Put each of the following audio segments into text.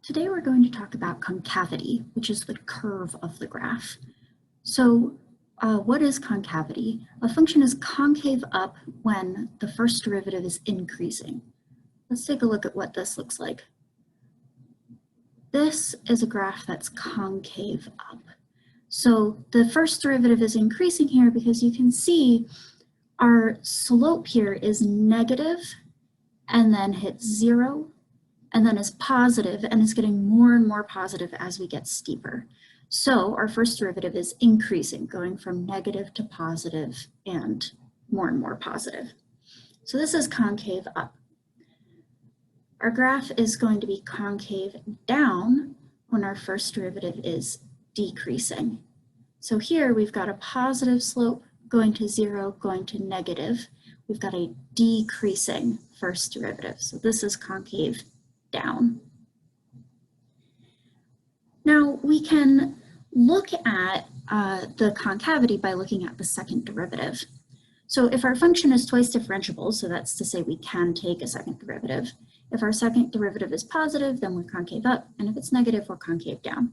Today we're going to talk about concavity, which is the curve of the graph. So what is concavity? A function is concave up when the first derivative is increasing. Let's take a look at what this looks like. This is a graph that's concave up. So the first derivative is increasing here because you can see our slope here is negative and then hits 0 and then is positive and is getting more and more positive as we get steeper. So our first derivative is increasing, going from negative to positive and more positive. So this is concave up. Our graph is going to be concave down when our first derivative is decreasing. So here we've got a positive slope going to 0, going to negative. We've got a decreasing first derivative. So this is concave down. Now we can look at the concavity by looking at the second derivative. So if our function is twice differentiable, so that's to say we can take a second derivative. If our second derivative is positive, then we're concave up, and if it's negative, we're concave down.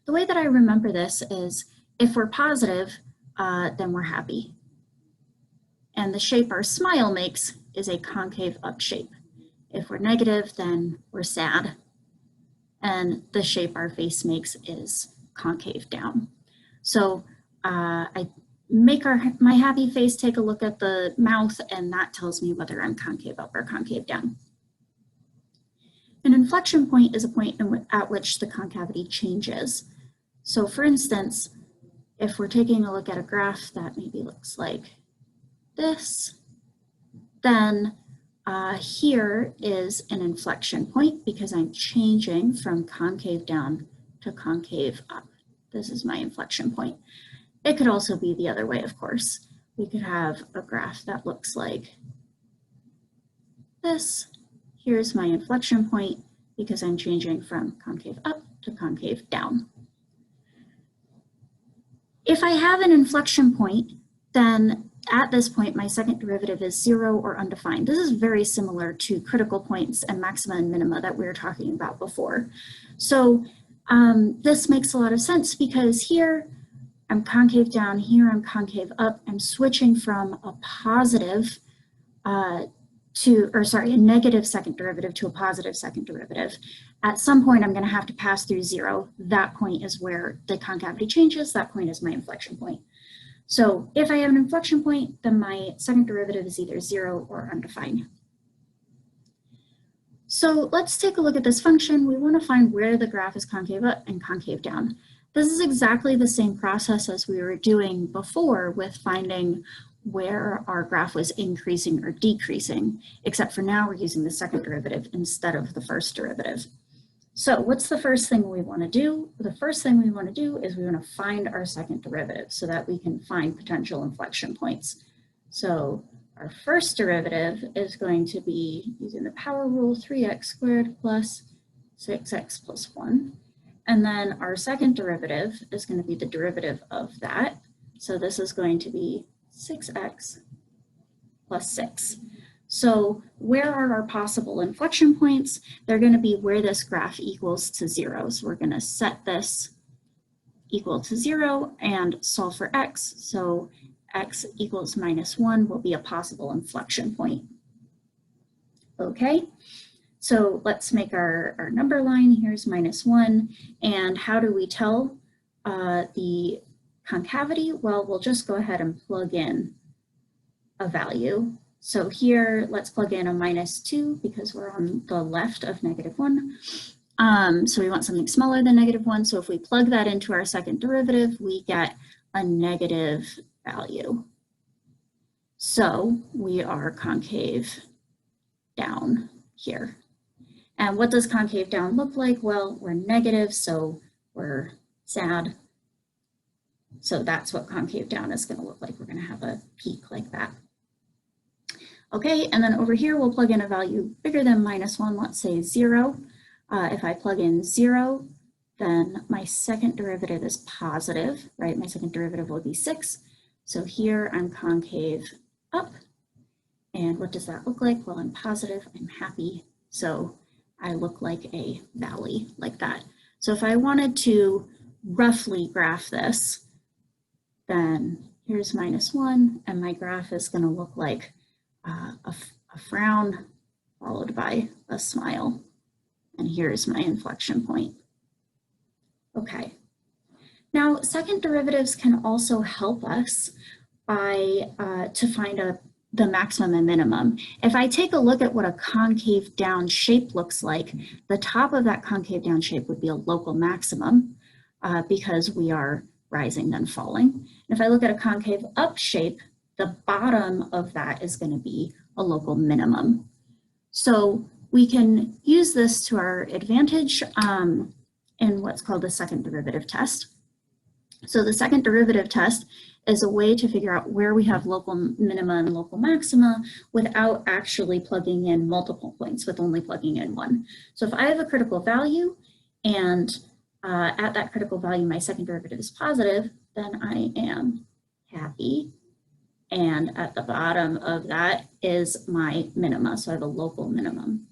The way that I remember this is if we're positive, then we're happy. And the shape our smile makes is a concave up shape. If we're negative, then we're sad. And the shape our face makes is concave down. So I make my happy face take a look at the mouth, and that tells me whether I'm concave up or concave down. An inflection point is a point at which the concavity changes. So for instance, if we're taking a look at a graph that maybe looks like this, then here is an inflection point because I'm changing from concave down to concave up. This is my inflection point. It could also be the other way, of course. We could have a graph that looks like this. Here's my inflection point because I'm changing from concave up to concave down. If I have an inflection point, then at this point, my second derivative is 0 or undefined. This is very similar to critical points and maxima and minima that we were talking about before. So this makes a lot of sense because here I'm concave down, here I'm concave up. I'm switching from a positive a negative second derivative to a positive second derivative. At some point, I'm going to have to pass through 0. That point is where the concavity changes. That point is my inflection point. So if I have an inflection point, then my second derivative is either 0 or undefined. So let's take a look at this function. We want to find where the graph is concave up and concave down. This is exactly the same process as we were doing before with finding where our graph was increasing or decreasing, except for now we're using the second derivative instead of the first derivative. So what's the first thing we want to do? The first thing we want to do is we want to find our second derivative so that we can find potential inflection points. So our first derivative is going to be, using the power rule, 3x squared plus 6x plus 1. And then our second derivative is going to be the derivative of that. So this is going to be 6x plus 6. So where are our possible inflection points? They're going to be where this graph equals to 0. So we're going to set this equal to 0 and solve for x. So x equals -1 will be a possible inflection point. Okay, so let's make our number line. Here's -1. And how do we tell the concavity? Well, we'll just go ahead and plug in a value. So here, let's plug in a -2 because we're on the left of -1. So we want something smaller than -1. So if we plug that into our second derivative, we get a negative value. So we are concave down here. And what does concave down look like? Well, we're negative, so we're sad. So that's what concave down is going to look like. We're going to have a peak like that. Okay, and then over here, we'll plug in a value bigger than -1, let's say 0. If I plug in 0, then my second derivative is positive, right? My second derivative will be 6. So here I'm concave up. And what does that look like? Well, I'm positive, I'm happy. So I look like a valley like that. So if I wanted to roughly graph this, then here's -1, and my graph is going to look like a frown followed by a smile. And here's my inflection point. Okay. Now, second derivatives can also help us to find the maximum and minimum. If I take a look at what a concave down shape looks like, the top of that concave down shape would be a local maximum because we are rising then falling. And if I look at a concave up shape, the bottom of that is going to be a local minimum. So we can use this to our advantage in what's called the second derivative test. So the second derivative test is a way to figure out where we have local minima and local maxima without actually plugging in multiple points, with only plugging in one. So if I have a critical value and at that critical value my second derivative is positive, then I am happy. And at the bottom of that is my minima, so I have a local minimum.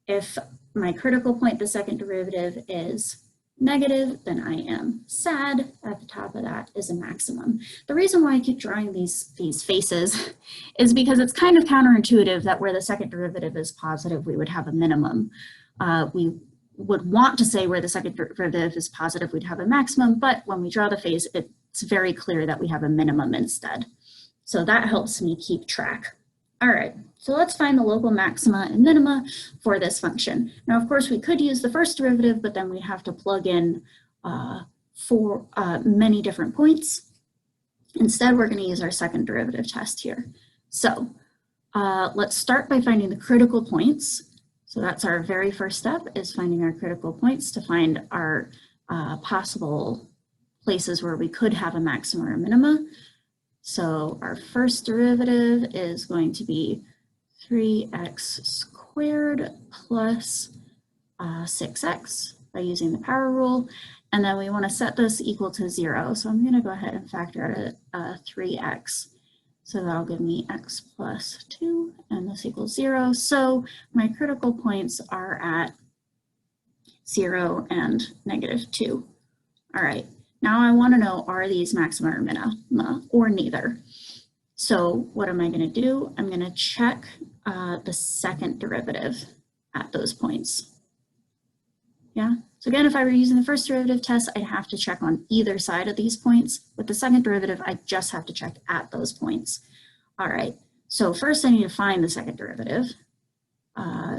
If my critical point, the second derivative, is negative, then I am sad. At the top of that is a maximum. The reason why I keep drawing these faces is because it's kind of counterintuitive that where the second derivative is positive, we would have a minimum. We would want to say where the second derivative is positive, we'd have a maximum, but when we draw the face, it's very clear that we have a minimum instead. So that helps me keep track. All right, so let's find the local maxima and minima for this function. Now, of course, we could use the first derivative, but then we have to plug in for many different points. Instead, we're going to use our second derivative test here. So let's start by finding the critical points. So that's our very first step, is finding our critical points to find our possible places where we could have a maxima or a minima. So our first derivative is going to be 3x squared plus 6x by using the power rule. And then we want to set this equal to 0. So I'm going to go ahead and factor out 3x. So that'll give me x plus 2, and this equals 0. So my critical points are at 0 and -2. All right. Now I want to know, are these maxima or minima, or neither? So what am I going to do? I'm going to check the second derivative at those points. Yeah, so again, if I were using the first derivative test, I'd have to check on either side of these points. With the second derivative, I just have to check at those points. All right, so first I need to find the second derivative.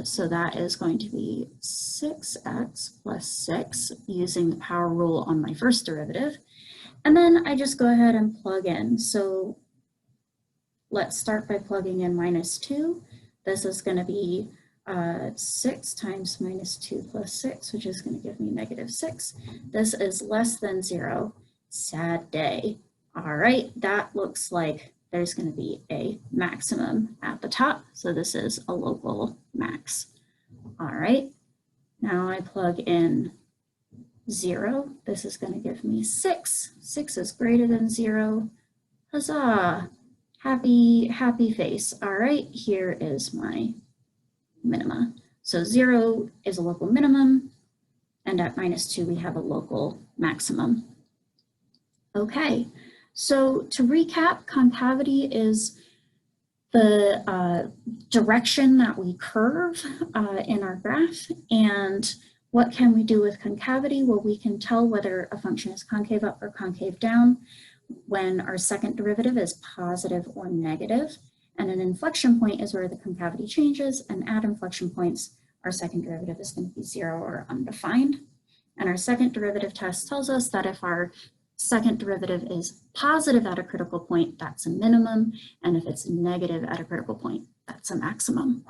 So that is going to be 6x plus 6 using the power rule on my first derivative. And then I just go ahead and plug in. So let's start by plugging in -2. This is going to be 6 times -2 plus 6, which is going to give me -6. This is less than 0. Sad day. All right, that looks like there's going to be a maximum at the top. So this is a local max. All right, now I plug in 0. This is going to give me 6. 6 is greater than 0. Huzzah! Happy face. All right, here is my minima. So 0 is a local minimum, and at -2 we have a local maximum. Okay. So to recap, concavity is the direction that we curve in our graph. And what can we do with concavity? Well, we can tell whether a function is concave up or concave down when our second derivative is positive or negative. And an inflection point is where the concavity changes. And at inflection points, our second derivative is going to be 0 or undefined. And our second derivative test tells us that if our second derivative is positive at a critical point, that's a minimum. And if it's negative at a critical point, that's a maximum.